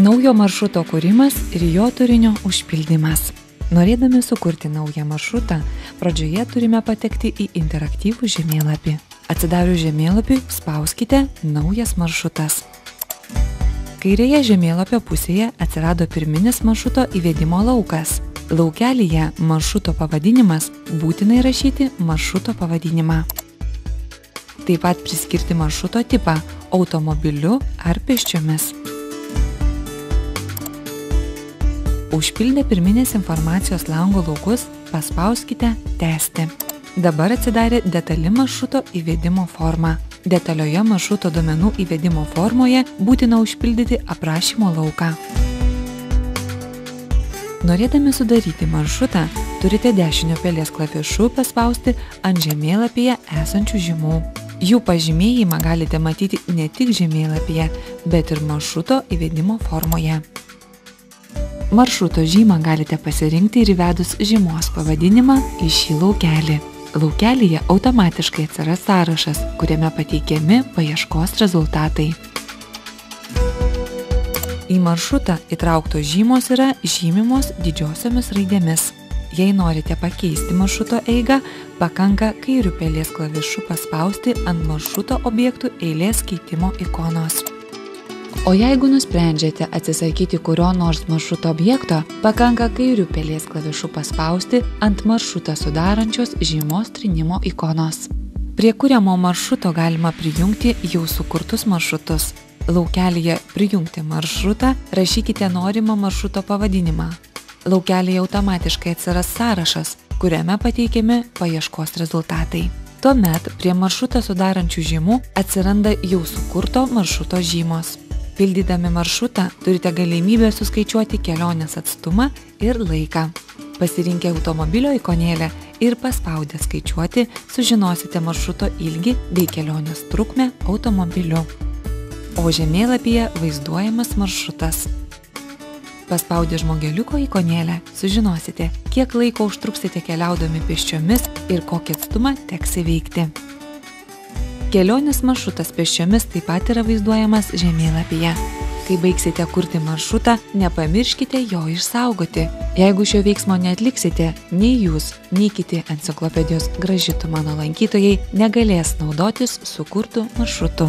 Naujo maršruto kūrimas ir jo turinio užpildymas. Norėdami sukurti naują maršrutą, pradžioje turime patekti į interaktyvų žemėlapį. Atsidarius žemėlapiui, spauskite Naujas maršrutas. Kairėje žemėlapio pusėje atsirado pirminis maršruto įvedimo laukas. Laukelyje maršruto pavadinimas būtinai rašyti maršruto pavadinimą. Taip pat priskirti maršruto tipą – automobiliu ar pėsčiomis. Užpildę pirminės informacijos lango laukus, paspauskite Tęsti. Dabar atsidarė detali maršruto įvedimo forma. Detalioje maršruto duomenų įvedimo formoje būtina užpildyti aprašymo lauką. Norėdami sudaryti maršrutą, turite dešinio pelės klavišu paspausti ant žemėlapyje esančių žymų. Jų pažymėjimą galite matyti ne tik žemėlapyje, bet ir maršruto įvedimo formoje. Maršruto žymą galite pasirinkti ir įvedus žymos pavadinimą į šį laukelį. Laukelyje automatiškai atsiras sąrašas, kuriame pateikiami paieškos rezultatai. Į maršrutą įtrauktos žymos yra žymimos didžiosiomis raidėmis. Jei norite pakeisti maršruto eigą, pakanka kairiu pelės klavišu paspausti ant maršruto objektų eilės keitimo ikonos. O jeigu nusprendžiate atsisakyti kurio nors maršruto objekto, pakanka kairiu pelės klavišu paspausti ant maršrutą sudarančios žymos trynimo ikonos. Prie kuriamo maršruto galima prijungti jau sukurtus maršrutus. Laukelyje Prijungti maršrutą rašykite norimą maršruto pavadinimą. Laukelyje automatiškai atsiras sąrašas, kuriame pateikiami paieškos rezultatai. Tuomet prie maršrutą sudarančių žymų atsiranda jau sukurto maršruto žymos. Pildydami maršrutą turite galimybę suskaičiuoti kelionės atstumą ir laiką. Pasirinkę automobilio ikonėlę ir paspaudę skaičiuoti, sužinosite maršruto ilgį bei kelionės trukmę automobiliu. O žemėlapyje vaizduojamas maršrutas. Paspaudę žmogeliuko ikonėlę, sužinosite, kiek laiko užtruksite keliaudami pėsčiomis ir kokį atstumą teks įveikti. Kelionės maršrutas pėsčiomis taip pat yra vaizduojamas žemėlapyje. Kai baigsite kurti maršrutą, nepamirškite jo išsaugoti. Jeigu šio veiksmo neatliksite, nei jūs, nei kiti enciklopedijos Graži tu mano lankytojai negalės naudotis sukurtu maršrutu.